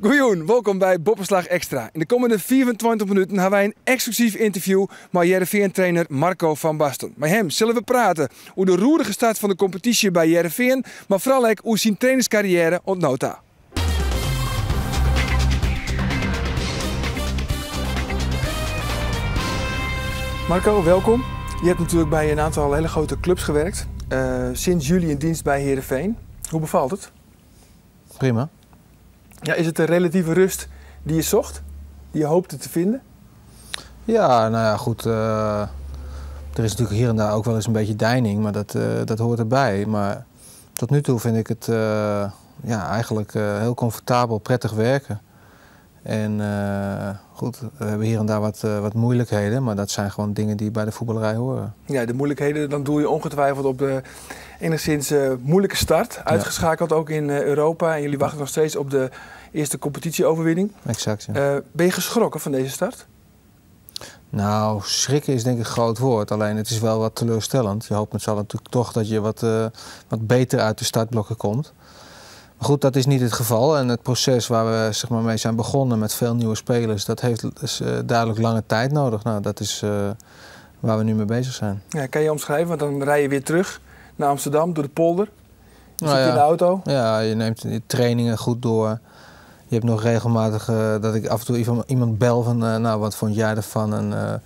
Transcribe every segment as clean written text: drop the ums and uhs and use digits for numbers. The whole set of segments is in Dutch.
Goejoen, welkom bij Boppenslag Extra. In de komende 24 minuten hebben wij een exclusief interview met Heerenveen-trainer Marco van Basten. Met hem zullen we praten over de roerige start van de competitie bij Heerenveen, maar vooral ook over zijn trainerscarrière ontnota. Marco, welkom. Je hebt natuurlijk bij een aantal hele grote clubs gewerkt. Sinds juli in dienst bij Heerenveen. Hoe bevalt het? Prima. Ja, is het de relatieve rust die je zocht? Die je hoopte te vinden? Ja, nou ja, goed. Er is natuurlijk hier en daar ook wel eens een beetje deining, maar dat hoort erbij. Maar tot nu toe vind ik het eigenlijk heel comfortabel, prettig werken. En goed, we hebben hier en daar wat moeilijkheden, maar dat zijn gewoon dingen die bij de voetballerij horen. Ja, de moeilijkheden, dan doe je ongetwijfeld op de enigszins moeilijke start. Uitgeschakeld ook in Europa en jullie wachten nog steeds op de eerste competitieoverwinning. Exact, ja. Ben je geschrokken van deze start? Nou, schrikken is denk ik een groot woord. Alleen het is wel wat teleurstellend. Je hoopt met z'n allen natuurlijk toch dat je wat beter uit de startblokken komt. Maar goed, dat is niet het geval. En het proces waar we mee zijn begonnen met veel nieuwe spelers, dat heeft duidelijk lange tijd nodig. Nou, dat is waar we nu mee bezig zijn. Ja, kan je omschrijven? Want dan rij je weer terug naar Amsterdam door de polder. Zit je in de auto? Ja, je neemt je trainingen goed door. Je hebt nog regelmatig dat ik af en toe iemand bel van wat vond jij ervan? En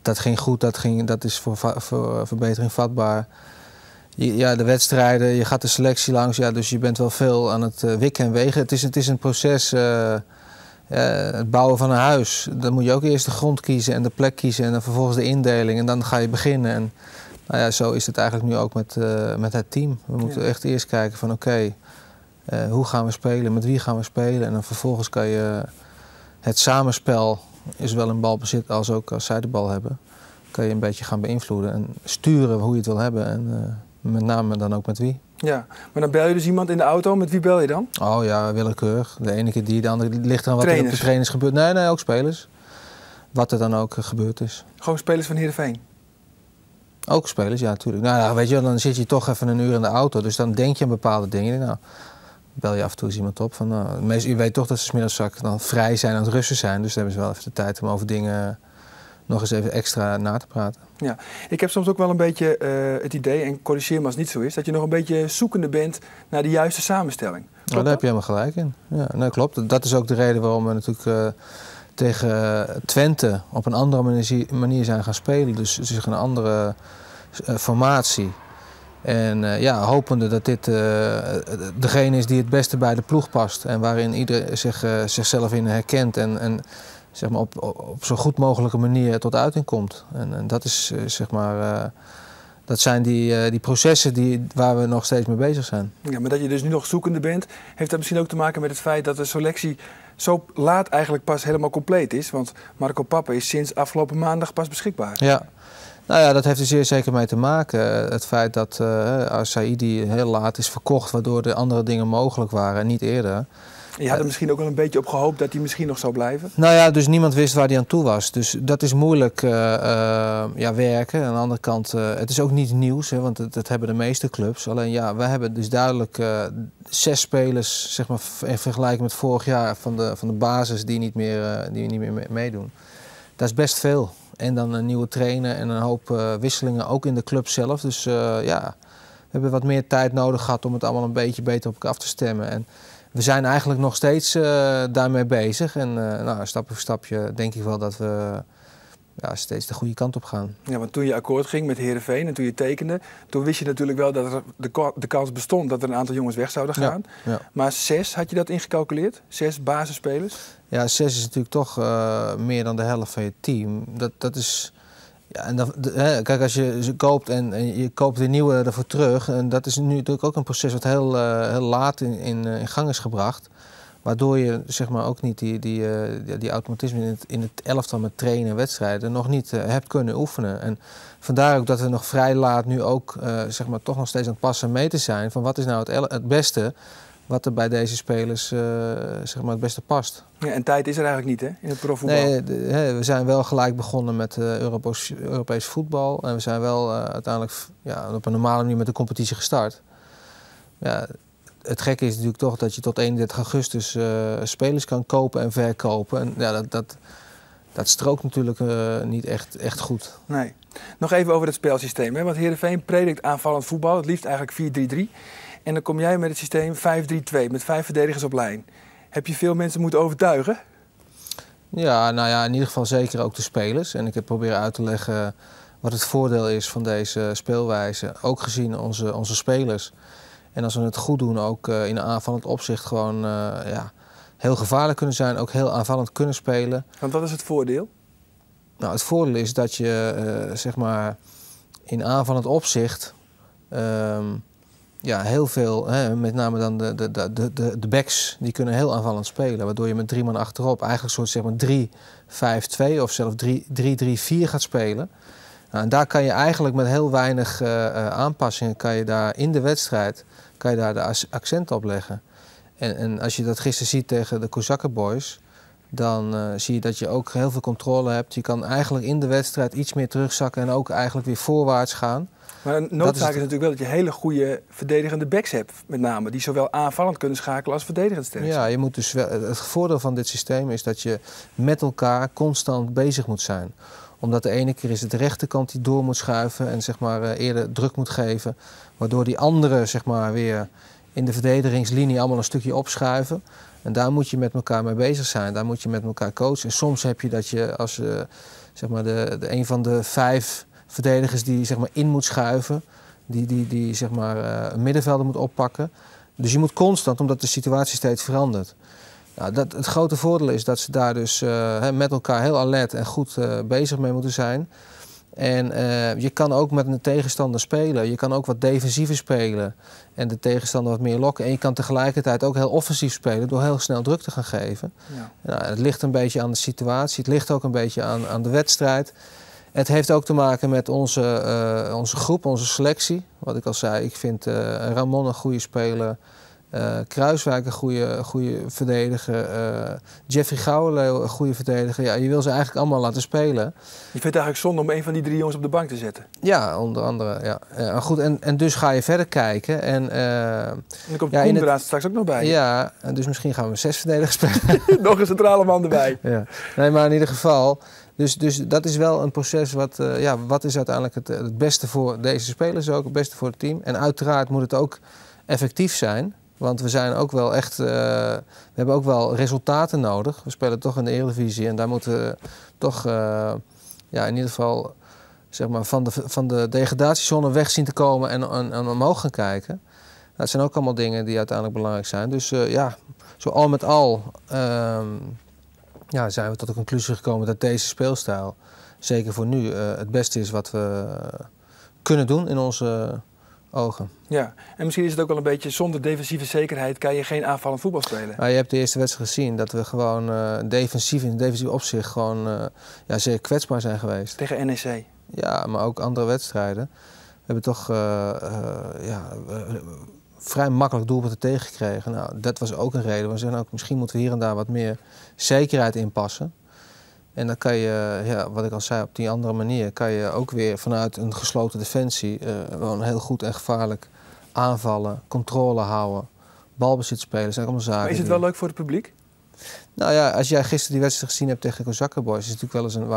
dat ging goed, dat is voor verbetering vatbaar. Ja, de wedstrijden, je gaat de selectie langs, ja, dus je bent wel veel aan het wikken en wegen. Het is een proces, het bouwen van een huis. Dan moet je ook eerst de grond kiezen en de plek kiezen en dan vervolgens de indeling en dan ga je beginnen. En nou ja, zo is het eigenlijk nu ook met het team. We moeten echt eerst kijken van oké, hoe gaan we spelen, met wie gaan we spelen. En dan vervolgens kan je het samenspel, is wel in balbezit als zij de bal hebben, kan je een beetje gaan beïnvloeden en sturen hoe je het wil hebben. En met name dan ook met wie. Ja, maar dan bel je dus iemand in de auto. Met wie bel je dan? Oh ja, willekeurig. De ene keer die, de andere ligt aan wat er op de trainers gebeurt. Nee, ook spelers. Wat er dan ook gebeurd is. Gewoon spelers van Heerenveen? Ook spelers, ja, natuurlijk. Nou ja, weet je, dan zit je toch even een uur in de auto. Dus dan denk je aan bepaalde dingen. Nou, bel je af en toe eens iemand op. Je weet toch dat ze 's middags dan vrij zijn, aan het rusten zijn. Dus dan hebben ze wel even de tijd om over dingen nog eens even extra na te praten. Ja, ik heb soms ook wel een beetje het idee, en corrigeer me als het niet zo is, dat je nog een beetje zoekende bent naar de juiste samenstelling. Nou, daar heb je helemaal gelijk in. Ja, nee, klopt. Dat is ook de reden waarom we natuurlijk tegen Twente op een andere manier zijn gaan spelen. Dus een andere formatie. En hopende dat dit degene is die het beste bij de ploeg past. En waarin ieder zichzelf in herkent en zeg maar op zo goed mogelijke manier tot uiting komt. En dat is dat zijn die processen waar we nog steeds mee bezig zijn. Ja, maar dat je dus nu nog zoekende bent, heeft dat misschien ook te maken met het feit dat de selectie zo laat eigenlijk pas helemaal compleet is. Want Marco Pappe is sinds afgelopen maandag pas beschikbaar. Ja, nou ja, dat heeft er zeer zeker mee te maken. Het feit dat Saïdi heel laat is verkocht, waardoor de andere dingen mogelijk waren en niet eerder. Je had er misschien ook wel een beetje op gehoopt dat hij misschien nog zou blijven? Nou ja, dus niemand wist waar hij aan toe was. Dus dat is moeilijk werken. Aan de andere kant, het is ook niet nieuws, hè, want dat hebben de meeste clubs. Alleen ja, we hebben dus duidelijk 6 spelers, zeg maar, in vergelijking met vorig jaar van de basis die niet meer meedoen. Dat is best veel. En dan een nieuwe trainer en een hoop wisselingen, ook in de club zelf. Dus we hebben wat meer tijd nodig gehad om het allemaal een beetje beter op elkaar af te stemmen. En we zijn eigenlijk nog steeds daarmee bezig. En stapje voor stapje denk ik wel dat we steeds de goede kant op gaan. Ja, want toen je akkoord ging met Heerenveen en toen je tekende, toen wist je natuurlijk wel dat er de kans bestond dat er een aantal jongens weg zouden gaan. Ja, ja. Maar 6, had je dat ingecalculeerd? 6 basisspelers? Ja, 6 is natuurlijk toch meer dan de helft van je team. Dat is... Ja, en kijk, als je ze koopt en je koopt de nieuwe ervoor terug, en dat is nu natuurlijk ook een proces wat heel laat in gang is gebracht. Waardoor je zeg maar ook niet die automatisme in het elftal met trainen en wedstrijden nog niet hebt kunnen oefenen. En vandaar ook dat we nog vrij laat nu ook zeg maar toch nog steeds aan het passen mee te zijn van wat is nou het beste wat er bij deze spelers zeg maar het beste past. Ja, en tijd is er eigenlijk niet, hè, in het profvoetbal? Nee, we zijn wel gelijk begonnen met Europees voetbal. En we zijn wel uiteindelijk op een normale manier met de competitie gestart. Ja, het gekke is natuurlijk toch dat je tot 31 augustus spelers kan kopen en verkopen. En ja, dat strookt natuurlijk niet echt goed. Nee. Nog even over het spelsysteem. Hè? Want Heerenveen predikt aanvallend voetbal, het liefst eigenlijk 4-3-3. En dan kom jij met het systeem 5-3-2 met 5 verdedigers op lijn. Heb je veel mensen moeten overtuigen? Ja, nou ja, in ieder geval zeker ook de spelers. En ik heb proberen uit te leggen wat het voordeel is van deze speelwijze. Ook gezien onze spelers. En als we het goed doen, ook in een aanvallend opzicht gewoon heel gevaarlijk kunnen zijn. Ook heel aanvallend kunnen spelen. Want wat is het voordeel? Nou, het voordeel is dat je zeg maar in aanvallend opzicht heel veel, met name dan de backs, die kunnen heel aanvallend spelen. Waardoor je met 3 man achterop eigenlijk een soort zeg maar 3-5-2 of zelfs 3-3-4 gaat spelen. Nou, en daar kan je eigenlijk met heel weinig aanpassingen kan je daar in de wedstrijd de accent op leggen. En als je dat gisteren ziet tegen de Kozakkenboys, dan zie je dat je ook heel veel controle hebt. Je kan eigenlijk in de wedstrijd iets meer terugzakken en ook eigenlijk weer voorwaarts gaan. Maar een noodzaak is natuurlijk wel dat je hele goede verdedigende backs hebt, met name. Die zowel aanvallend kunnen schakelen als verdedigend sterk zijn. Ja, je moet dus wel, het voordeel van dit systeem is dat je met elkaar constant bezig moet zijn. Omdat de ene keer is het de rechterkant die door moet schuiven en zeg maar eerder druk moet geven. Waardoor die andere zeg maar weer in de verdedigingslinie allemaal een stukje opschuiven. En daar moet je met elkaar mee bezig zijn. Daar moet je met elkaar coachen. En soms heb je dat je als zeg maar een van de 5 verdedigers die zeg maar in moet schuiven, die zeg maar een middenvelder moet oppakken. Dus je moet constant, omdat de situatie steeds verandert. Nou, het grote voordeel is dat ze daar dus met elkaar heel alert en goed bezig mee moeten zijn. En je kan ook met een tegenstander spelen. Je kan ook wat defensiever spelen en de tegenstander wat meer lokken. En je kan tegelijkertijd ook heel offensief spelen door heel snel druk te gaan geven. Ja. Nou, het ligt een beetje aan de situatie. Het ligt ook een beetje aan de wedstrijd. Het heeft ook te maken met onze groep, onze selectie. Wat ik al zei, ik vind Ramon een goede speler. Kruiswijk een goede verdediger. Jeffrey Gouwenleeuw een goede verdediger. Ja, je wil ze eigenlijk allemaal laten spelen. Je vindt het eigenlijk zonde om een van die 3 jongens op de bank te zetten? Ja, onder andere. Ja. Goed, en dus ga je verder kijken. En dan komt Koendraad straks ook nog bij. Ja, en dus misschien gaan we 6 verdedigers spelen. Nog een centrale man erbij. Ja. Nee, maar in ieder geval. Dus dat is wel een proces wat is uiteindelijk het beste voor deze spelers ook. Het beste voor het team. En uiteraard moet het ook effectief zijn. Want we zijn ook wel echt, we hebben ook wel resultaten nodig. We spelen toch in de Eredivisie en daar moeten we toch in ieder geval zeg maar, van de degradatiezone weg zien te komen en omhoog gaan kijken. Dat zijn ook allemaal dingen die uiteindelijk belangrijk zijn. Dus zo al met al zijn we tot de conclusie gekomen dat deze speelstijl, zeker voor nu, het beste is wat we kunnen doen in onze ogen. Ja, en misschien is het ook wel een beetje zonder defensieve zekerheid kan je geen aanvallend voetbal spelen. Je hebt de eerste wedstrijd gezien dat we gewoon in defensief opzicht gewoon zeer kwetsbaar zijn geweest. Tegen NEC? Ja, maar ook andere wedstrijden. We hebben toch vrij makkelijk doelpunten tegengekregen. Nou, dat was ook een reden. We zeggen ook, misschien moeten we hier en daar wat meer zekerheid inpassen. En dan kan je, wat ik al zei, op die andere manier kan je ook weer vanuit een gesloten defensie gewoon heel goed en gevaarlijk aanvallen, controle houden, balbezit spelen. Zijn allemaal zaken. Maar is het wel leuk voor het publiek? Nou ja, als jij gisteren die wedstrijd gezien hebt tegen Kozakkenboys, is het natuurlijk wel eens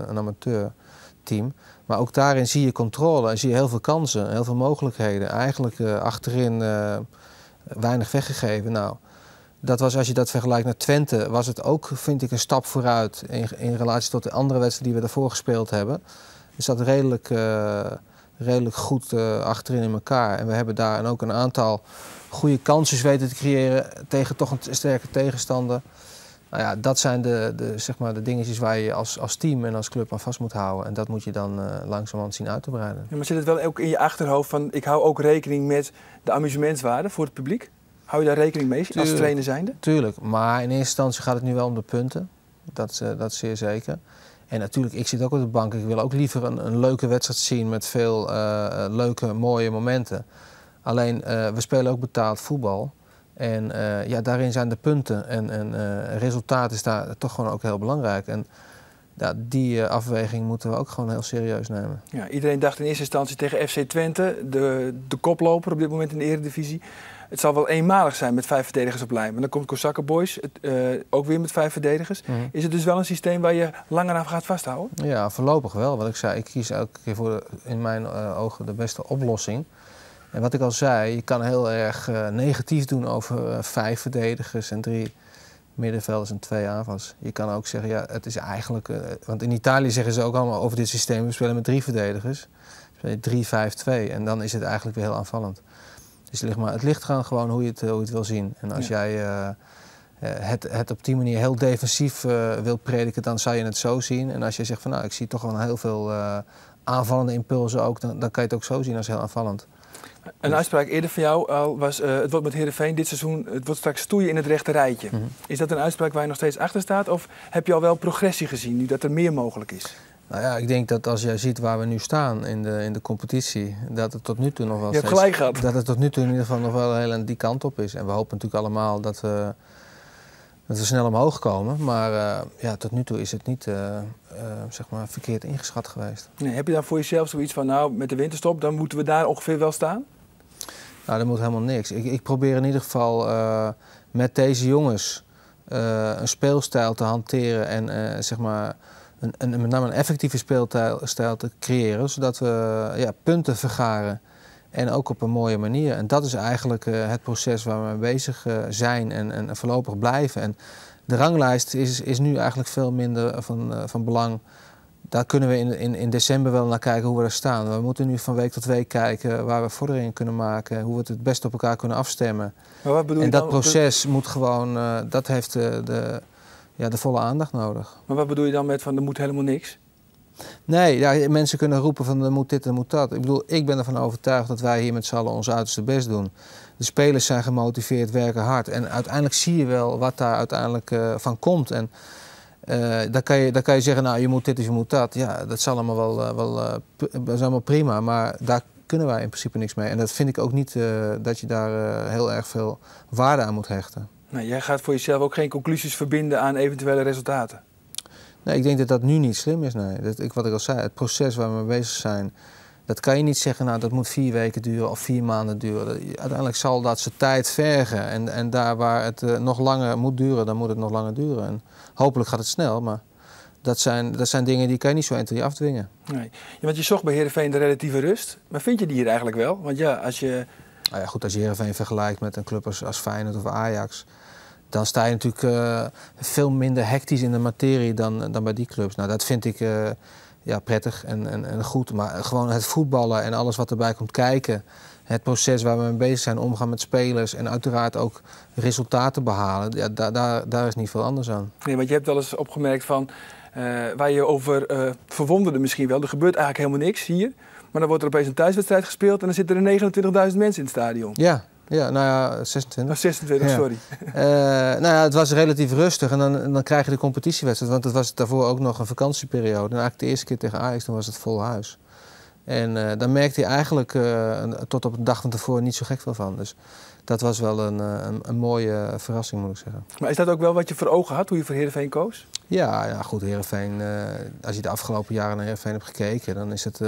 een amateurteam. Maar ook daarin zie je controle en zie je heel veel kansen, heel veel mogelijkheden. Eigenlijk achterin weinig weggegeven. Nou, dat was, als je dat vergelijkt naar Twente, was het ook, vind ik, een stap vooruit in relatie tot de andere wedstrijden die we daarvoor gespeeld hebben. Dus dat redelijk goed achterin in elkaar. En we hebben daar ook een aantal goede kansen weten te creëren tegen toch een sterke tegenstander. Nou ja, dat zijn de dingetjes waar je als team en als club aan vast moet houden. En dat moet je dan langzamerhand zien uit te breiden. Ja, maar zit het wel ook in je achterhoofd van, ik hou ook rekening met de amusementswaarde voor het publiek? Hou je daar rekening mee als trainer zijnde? Tuurlijk, maar in eerste instantie gaat het nu wel om de punten. Dat zeer zeker. En natuurlijk, ik zit ook op de bank. Ik wil ook liever een leuke wedstrijd zien met veel leuke, mooie momenten. Alleen, we spelen ook betaald voetbal. En daarin zijn de punten en resultaat is daar toch gewoon ook heel belangrijk. En die afweging moeten we ook gewoon heel serieus nemen. Ja, iedereen dacht in eerste instantie tegen FC Twente, de koploper op dit moment in de Eredivisie. het zal wel eenmalig zijn met 5 verdedigers op lijn. Maar dan komt Kozakken Boys ook weer met 5 verdedigers. Is het dus wel een systeem waar je langer aan gaat vasthouden? Ja, voorlopig wel. Wat ik zei, ik kies elke keer voor in mijn ogen de beste oplossing. En wat ik al zei, je kan heel erg negatief doen over 5 verdedigers en 3 middenvelders en 2 aanvallers. Je kan ook zeggen, ja, het is eigenlijk... want in Italië zeggen ze ook allemaal over dit systeem, we spelen met 3 verdedigers. 3-5-2 en dan is het eigenlijk weer heel aanvallend. Dus het ligt gewoon hoe je het wil zien. En als jij het op die manier heel defensief wil prediken, dan zou je het zo zien. En als je zegt van nou, ik zie toch wel heel veel aanvallende impulsen ook, dan kan je het ook zo zien als heel aanvallend. Een uitspraak eerder van jou al was, het wordt met Heerenveen dit seizoen, het wordt straks stoeien in het rechte rijtje. Is dat een uitspraak waar je nog steeds achter staat of heb je al wel progressie gezien, nu dat er meer mogelijk is? Nou ja, ik denk dat als jij ziet waar we nu staan in de competitie, dat het tot nu toe nog wel je hebt gelijk gehad. Dat het tot nu toe in ieder geval nog wel heel die kant op is. En we hopen natuurlijk allemaal dat we snel omhoog komen. Maar tot nu toe is het niet zeg maar verkeerd ingeschat geweest. Nee, heb je dan voor jezelf zoiets van, nou, met de winterstop, dan moeten we daar ongeveer wel staan? Nou, dat moet helemaal niks. Ik probeer in ieder geval met deze jongens een speelstijl te hanteren en zeg maar met name een effectieve speelstijl te creëren, zodat we punten vergaren en ook op een mooie manier. En dat is eigenlijk het proces waar we mee bezig zijn en voorlopig blijven. En de ranglijst is nu eigenlijk veel minder van belang. Daar kunnen we in december wel naar kijken hoe we er staan. We moeten nu van week tot week kijken waar we vorderingen kunnen maken, hoe we het best op elkaar kunnen afstemmen. Maar wat bedoel je en dat dan? proces moet gewoon, dat heeft de volle aandacht nodig. Maar wat bedoel je dan met van er moet helemaal niks? Nee, ja, mensen kunnen roepen van er moet dit en moet dat. Ik bedoel, ik ben ervan overtuigd dat wij hier met z'n allen ons uiterste best doen. De spelers zijn gemotiveerd, werken hard. En uiteindelijk zie je wel wat daar uiteindelijk van komt. En dan kan je zeggen, nou je moet dit of je moet dat. Ja, dat is allemaal is allemaal prima, maar daar kunnen wij in principe niks mee. En dat vind ik ook niet dat je daar heel erg veel waarde aan moet hechten. Nou, jij gaat voor jezelf ook geen conclusies verbinden aan eventuele resultaten? Nee, ik denk dat dat nu niet slim is. Nee. Wat ik al zei, het proces waar we mee bezig zijn, dat kan je niet zeggen, nou dat moet 4 weken duren of 4 maanden duren. Uiteindelijk zal dat zijn tijd vergen en daar waar het nog langer moet duren, dan moet het nog langer duren. En hopelijk gaat het snel, maar dat zijn dingen die kan je niet zo 1, 2 afdwingen. Nee, want je zocht bij Heerenveen de relatieve rust, maar vind je die hier eigenlijk wel? Want ja, als je... Nou ja, goed, als je Heerenveen vergelijkt met een club als Feyenoord of Ajax, dan sta je natuurlijk veel minder hectisch in de materie dan bij die clubs. Nou, dat vind ik prettig en goed. Maar gewoon het voetballen en alles wat erbij komt kijken. Het proces waar we mee bezig zijn, omgaan met spelers en uiteraard ook resultaten behalen. Ja, daar is niet veel anders aan. Nee, want je hebt wel eens opgemerkt van, waar je over verwonderde misschien wel. Er gebeurt eigenlijk helemaal niks hier. Maar dan wordt er opeens een thuiswedstrijd gespeeld en dan zitten er 29.000 mensen in het stadion. Ja, nou ja, 26. Oh, 26, sorry. Nou ja, het was relatief rustig en dan krijg je de competitiewedstrijd. Want het was daarvoor ook nog een vakantieperiode. En eigenlijk de eerste keer tegen Ajax, dan was het vol huis. En dan merkte hij eigenlijk tot op de dag van tevoren niet zo gek veel van. Dus dat was wel een mooie verrassing, moet ik zeggen. Maar is dat ook wel wat je voor ogen had, hoe je voor Heerenveen koos? Ja, goed, Heerenveen. Als je de afgelopen jaren naar Heerenveen hebt gekeken, dan is het...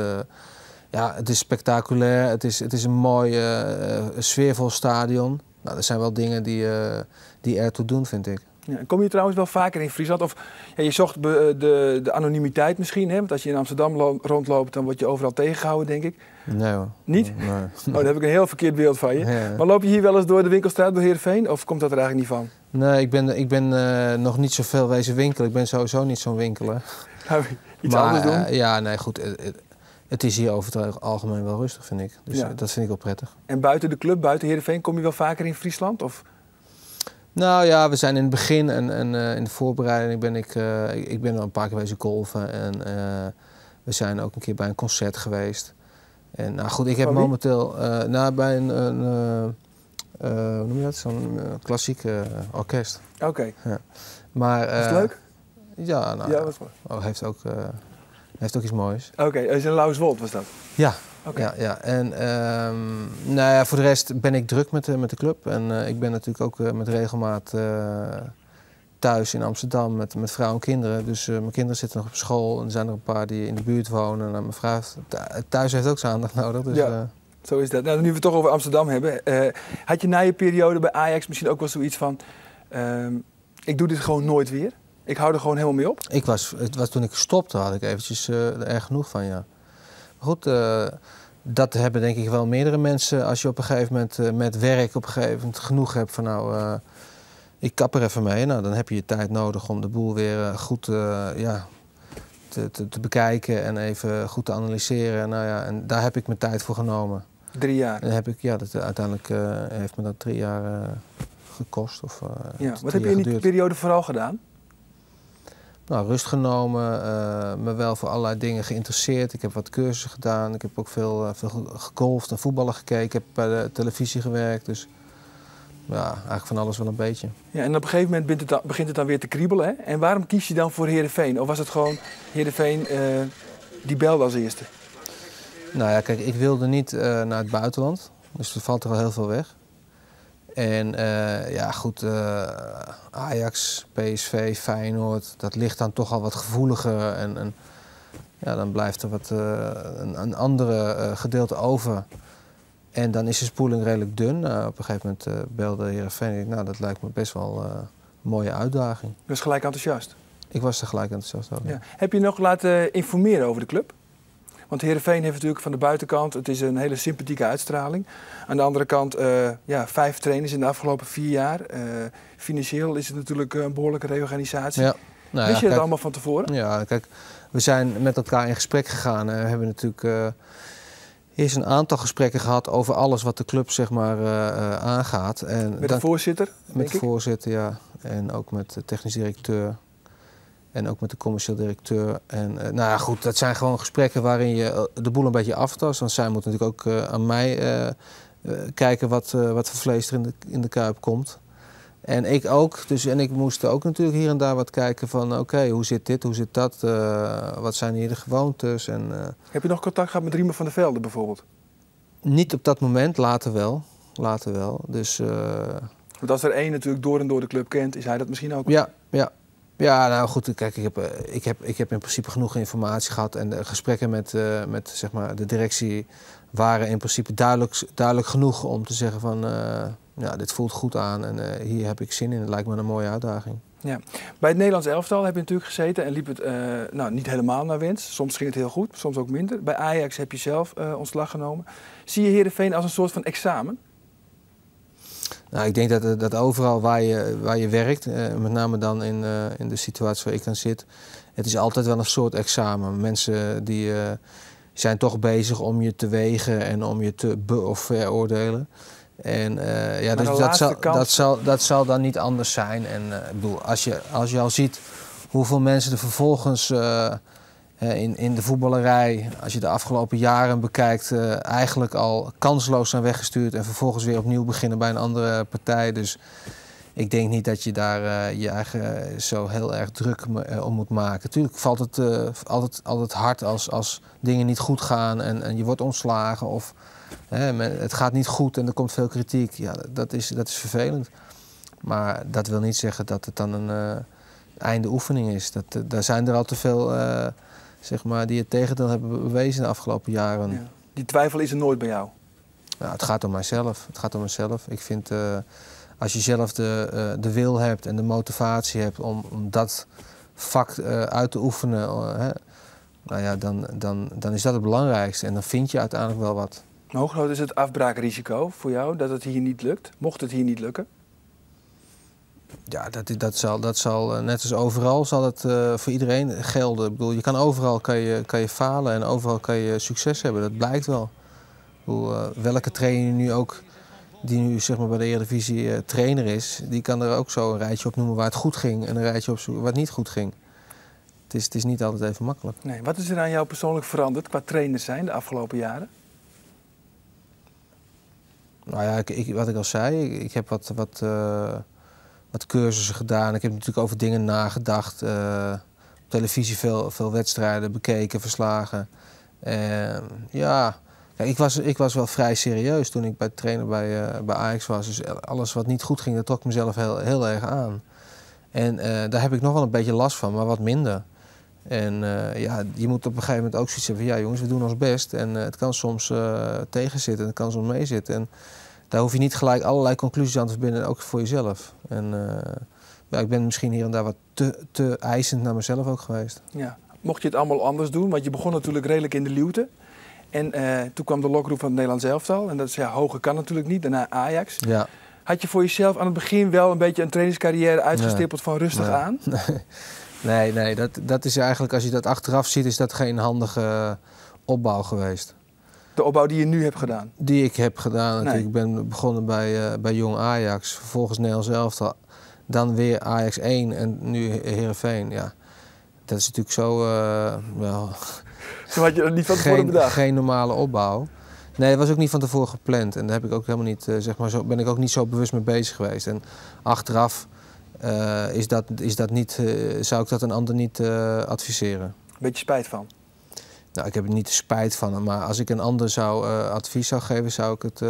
het is spectaculair, het is een mooi sfeervol stadion. Nou, dat zijn wel dingen die ertoe doen, vind ik. Ja, kom je trouwens wel vaker in Friesland? Of ja, je zocht de anonimiteit misschien, hè? Want als je in Amsterdam rondloopt, dan word je overal tegengehouden, denk ik. Nee hoor. Niet? Nee. Oh, dan heb ik een heel verkeerd beeld van je. Ja. Maar loop je hier wel eens door de winkelstraat door Heerenveen? Of komt dat er eigenlijk niet van? Nee, ik ben nog niet zoveel wezen winkelen. Ik ben sowieso niet zo'n winkeler. Nou, iets anders doen? Ja, nee, goed. Het is hier over het algemeen wel rustig, vind ik. Dus dat vind ik wel prettig. En buiten de club, buiten Heerenveen, kom je wel vaker in Friesland? Of? Nou ja, we zijn in het begin en in de voorbereiding ik ben al een paar keer geweest golfen. En we zijn ook een keer bij een concert geweest. En nou goed, ik heb momenteel bij hoe noem je dat? Zo'n klassiek orkest. Oké. Ja. Maar is het leuk? Ja, nou, ja, heeft ook iets moois. Oké, is een Lauwerswold was dat? Ja. Okay. Ja. En nou ja, voor de rest ben ik druk met de club. En ik ben natuurlijk ook met regelmaat thuis in Amsterdam met vrouw en kinderen. Dus mijn kinderen zitten nog op school en er zijn er een paar die in de buurt wonen. En mijn vrouw thuis heeft ook zijn aandacht nodig. Dus, ja. Zo is dat. Nou, nu we het toch over Amsterdam hebben. Had je na je periode bij Ajax misschien ook wel zoiets van... ik doe dit gewoon nooit weer? Ik hou er gewoon helemaal mee op? Het was toen ik stopte, had ik eventjes er erg genoeg van, ja. Maar goed, dat hebben denk ik wel meerdere mensen. Als je op een gegeven moment met werk op een gegeven moment genoeg hebt van nou... ik kap er even mee. Nou, dan heb je je tijd nodig om de boel weer goed te bekijken en even goed te analyseren. Nou ja, en daar heb ik mijn tijd voor genomen. 3 jaar? En heb ik, uiteindelijk heeft me dat 3 jaar gekost. Wat heb je in die periode vooral gedaan? Nou, rust genomen, me wel voor allerlei dingen geïnteresseerd. Ik heb wat cursussen gedaan. Ik heb ook veel gegolfd en voetballen gekeken. Ik heb bij de televisie gewerkt. Dus ja, eigenlijk van alles wel een beetje. Ja, en op een gegeven moment begint het dan weer te kriebelen. Hè? En waarom kies je dan voor Heerenveen? Of was het gewoon Heerenveen die belde als eerste? Nou ja, kijk, ik wilde niet naar het buitenland. Dus er valt er al heel veel weg. En ja, goed, Ajax, PSV, Feyenoord, dat ligt dan toch al wat gevoeliger. En ja, dan blijft er wat een andere gedeelte over. En dan is de spoeling redelijk dun. Op een gegeven moment belde Heerenveen. Nou, dat lijkt me best wel een mooie uitdaging. Je was gelijk enthousiast? Ik was er gelijk enthousiast over. Ja. Heb je nog laten informeren over de club? Want Heerenveen heeft natuurlijk van de buitenkant, het is een hele sympathieke uitstraling. Aan de andere kant, 5 trainers in de afgelopen 4 jaar. Financieel is het natuurlijk een behoorlijke reorganisatie. Ja. Nou, wist je dat allemaal van tevoren? Ja, kijk, we zijn met elkaar in gesprek gegaan. We hebben natuurlijk eerst een aantal gesprekken gehad over alles wat de club zeg maar, aangaat. En met de voorzitter? Met de voorzitter, ja. En ook met de technisch directeur. En ook met de commercieel directeur. En nou ja, goed, dat zijn gewoon gesprekken waarin je de boel een beetje aftast. Want zij moeten natuurlijk ook aan mij kijken wat voor vlees er in de kuip komt. En ik ook. Dus, en ik moest ook natuurlijk hier en daar wat kijken van oké, hoe zit dit, hoe zit dat? Wat zijn hier de gewoontes? En, heb je nog contact gehad met Riemer van der Velde bijvoorbeeld? Niet op dat moment, later wel. Later wel. Dus, want als er één natuurlijk door en door de club kent, is hij dat misschien ook? Ja, ja. Ja, nou goed, kijk, ik heb in principe genoeg informatie gehad en de gesprekken met zeg maar, de directie waren in principe duidelijk genoeg om te zeggen van ja, dit voelt goed aan en hier heb ik zin in. Het lijkt me een mooie uitdaging. Ja. Bij het Nederlands elftal heb je natuurlijk gezeten en liep het nou, niet helemaal naar wens. Soms ging het heel goed, soms ook minder. Bij Ajax heb je zelf ontslag genomen. Zie je Heerenveen als een soort van examen? Nou, ik denk dat overal waar je werkt, met name dan in de situatie waar ik dan zit, het is altijd wel een soort examen. Mensen die zijn toch bezig om je te wegen en om je te of veroordelen. En ja, dus dat zal dan niet anders zijn. En ik bedoel, als je al ziet hoeveel mensen er vervolgens in de voetballerij, als je de afgelopen jaren bekijkt, eigenlijk al kansloos zijn weggestuurd en vervolgens weer opnieuw beginnen bij een andere partij. Dus ik denk niet dat je daar je eigen zo heel erg druk om moet maken. Natuurlijk valt het altijd hard als dingen niet goed gaan en je wordt ontslagen of het gaat niet goed en er komt veel kritiek. Ja, dat is vervelend. Maar dat wil niet zeggen dat het dan een einde oefening is. Daar zijn er al te veel zeg maar, die het tegendeel hebben bewezen de afgelopen jaren. Ja. Die twijfel is er nooit bij jou? Nou, het gaat om mijzelf. Ik vind, als je zelf de wil hebt en de motivatie hebt om dat vak uit te oefenen, nou ja, dan is dat het belangrijkste. En dan vind je uiteindelijk wel wat. Maar hoe groot is het afbraakrisico voor jou dat het hier niet lukt? Mocht het hier niet lukken? Ja, dat zal net als overal zal het voor iedereen gelden. Ik bedoel, overal kan je falen en overal kan je succes hebben. Dat blijkt wel. Ik bedoel, welke trainer nu ook, die nu zeg maar bij de Eredivisie trainer is, die kan er ook zo een rijtje op noemen waar het goed ging en een rijtje op waar het niet goed ging. Het is niet altijd even makkelijk. Nee, wat is er aan jou persoonlijk veranderd qua trainer zijn de afgelopen jaren? Nou ja, wat ik al zei, ik heb wat cursussen gedaan. Ik heb natuurlijk over dingen nagedacht. Op televisie veel wedstrijden bekeken, verslagen. Ja, kijk, ik was wel vrij serieus toen ik bij trainer bij Ajax was. Dus alles wat niet goed ging, dat trok mezelf heel erg aan. En daar heb ik nog wel een beetje last van, maar wat minder. En ja, je moet op een gegeven moment ook zoiets hebben van ja jongens, we doen ons best. En het kan soms tegenzitten, het kan soms meezitten. En daar hoef je niet gelijk allerlei conclusies aan te verbinden, ook voor jezelf. En ja, ik ben misschien hier en daar wat te eisend naar mezelf ook geweest. Ja. Mocht je het allemaal anders doen, want je begon natuurlijk redelijk in de luwte. En toen kwam de lokroep van het Nederlands elftal. En dat is ja, hoger kan natuurlijk niet, daarna Ajax. Ja. Had je voor jezelf aan het begin wel een beetje een trainingscarrière uitgestippeld van rustig aan? Nee, dat is eigenlijk, als je dat achteraf ziet, is dat geen handige opbouw geweest. De opbouw die je nu hebt gedaan? Die ik heb gedaan. Nee. Ik ben begonnen bij Jong Ajax, vervolgens Nederlands elftal. Dan weer Ajax 1 en nu Heerenveen. Ja, dat is natuurlijk zo... wel, zo had je dat niet van tevoren bedacht? Geen normale opbouw. Nee, dat was ook niet van tevoren gepland. En daar heb ik ook helemaal niet, zeg maar, ben ik ook niet zo bewust mee bezig geweest. En achteraf is dat niet, zou ik dat een ander niet adviseren. Beetje spijt van? Nou, ik heb er niet spijt van. Maar als ik een ander advies zou geven, zou ik het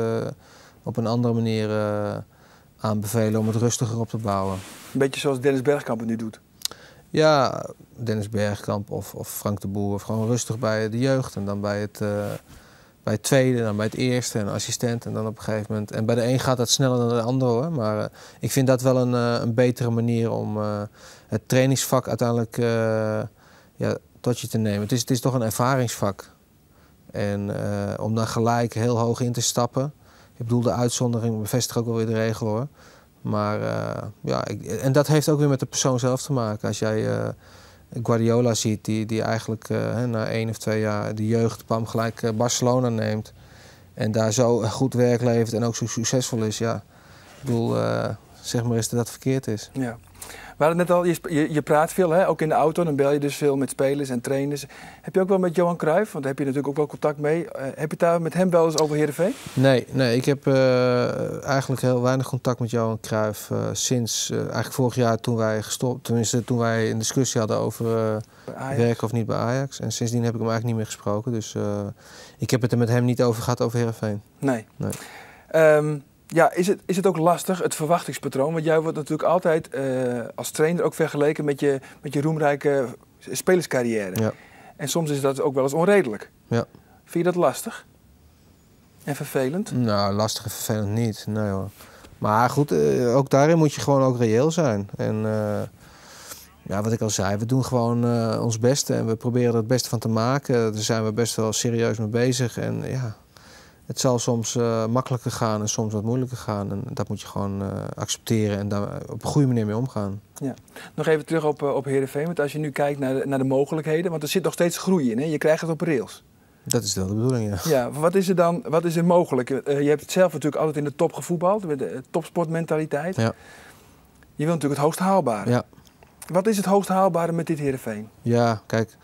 op een andere manier aanbevelen om het rustiger op te bouwen. Een beetje zoals Dennis Bergkamp het nu doet? Ja, Dennis Bergkamp of Frank de Boer. Of gewoon rustig bij de jeugd en dan bij het tweede, dan bij het eerste en assistent en dan op een gegeven moment. En bij de een gaat dat sneller dan de andere hoor. Maar ik vind dat wel een betere manier om het trainingsvak uiteindelijk ja, tot je te nemen. Het is toch een ervaringsvak. En om dan gelijk heel hoog in te stappen. Ik bedoel, de uitzondering bevestigt ook wel weer de regel hoor. Maar ja, en dat heeft ook weer met de persoon zelf te maken. Als jij Guardiola ziet, die eigenlijk na 1 of 2 jaar de jeugd gelijk Barcelona neemt. En daar zo goed werk levert en ook zo succesvol is. Ja, ik bedoel, zeg maar eens dat dat verkeerd is. Ja. We hadden het net al, je praat veel, hè? Ook in de auto, dan bel je dus veel met spelers en trainers. Heb je ook wel met Johan Cruijff, want daar heb je natuurlijk ook wel contact mee. Heb je het daar met hem wel eens over Heerenveen? Nee, ik heb eigenlijk heel weinig contact met Johan Cruijff sinds eigenlijk vorig jaar toen wij gestopt, tenminste toen wij een discussie hadden over werken of niet bij Ajax. En sindsdien heb ik hem eigenlijk niet meer gesproken, dus ik heb het er met hem niet over gehad over Heerenveen. Nee. Ja, is het ook lastig, het verwachtingspatroon? Want jij wordt natuurlijk altijd als trainer ook vergeleken met je roemrijke spelerscarrière. Ja. En soms is dat ook wel eens onredelijk. Ja. Vind je dat lastig? En vervelend? Nou, lastig en vervelend niet, nee hoor. Maar goed, ook daarin moet je gewoon ook reëel zijn. En ja, wat ik al zei, we doen gewoon ons beste en we proberen er het beste van te maken. Daar zijn we best wel serieus mee bezig en ja... Het zal soms makkelijker gaan en soms wat moeilijker gaan. En dat moet je gewoon accepteren en daar op een goede manier mee omgaan. Ja. Nog even terug op Heerenveen. Want als je nu kijkt naar de mogelijkheden, want er zit nog steeds groei in. Hè? Je krijgt het op rails. Dat is wel de bedoeling, ja. Ja, wat is er mogelijk? Je hebt het zelf natuurlijk altijd in de top gevoetbald, met de topsportmentaliteit. Ja. Je wilt natuurlijk het hoogst haalbare. Ja. Wat is het hoogst haalbare met dit Heerenveen? Ja, kijk...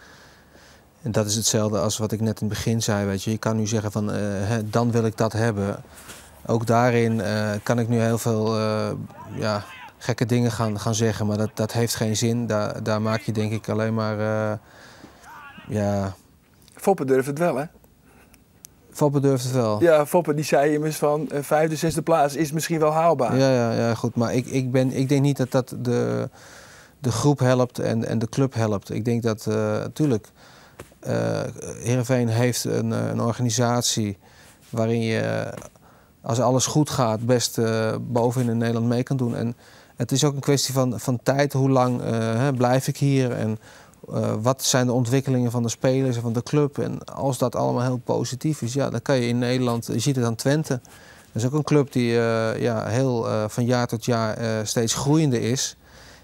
En dat is hetzelfde als wat ik net in het begin zei, weet je. Je kan nu zeggen van, dan wil ik dat hebben. Ook daarin kan ik nu heel veel ja, gekke dingen gaan zeggen, maar dat heeft geen zin. Daar maak je denk ik alleen maar, ja... Foppe durft het wel, hè? Foppe durft het wel. Ja, Foppe die zei immers van 5e, 6e plaats is misschien wel haalbaar. Ja, goed. Maar ik denk niet dat de groep helpt en de club helpt. Ik denk dat, natuurlijk... Heerenveen heeft een organisatie waarin je, als alles goed gaat, best bovenin in Nederland mee kan doen. En het is ook een kwestie van tijd. Hoe lang blijf ik hier? En wat zijn de ontwikkelingen van de spelers en van de club? En als dat allemaal heel positief is, ja, dan kan je in Nederland... Je ziet het aan Twente. Dat is ook een club die ja, heel van jaar tot jaar steeds groeiende is.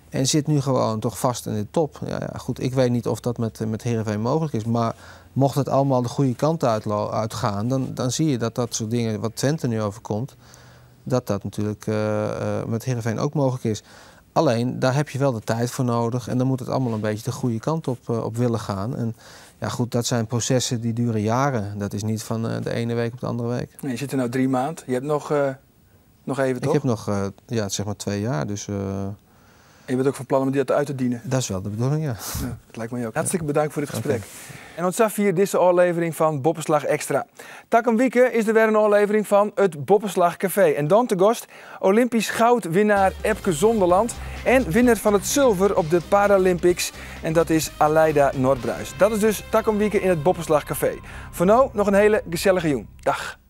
En zit nu gewoon toch vast in de top. Ja, goed, ik weet niet of dat met Heerenveen mogelijk is. Maar mocht het allemaal de goede kant uitgaan, dan zie je dat soort dingen wat Twente nu overkomt, dat natuurlijk met Heerenveen ook mogelijk is. Alleen, daar heb je wel de tijd voor nodig. En dan moet het allemaal een beetje de goede kant op willen gaan. En ja, goed, dat zijn processen die duren jaren. Dat is niet van de ene week op de andere week. Nee, je zit er nou 3 maanden. Je hebt nog even, toch? Ik heb nog, ja, zeg maar 2 jaar. Dus... je bent ook van plan om die uit te dienen. Dat is wel de bedoeling, ja. Ja, dat lijkt mij ook. Hartstikke bedankt voor dit gesprek. Okay. En ontzag hier deze aflevering van Boppenslag Extra. Takom Wieke is er weer een aflevering van het Boppenslag Café. En dan te gast Olympisch goudwinnaar Epke Zonderland en winnaar van het zilver op de Paralympics. En dat is Aleida Noordbruis. Dat is dus Takom Wieke in het Boppenslag Café. Voor nu nog een hele gezellige joen. Dag.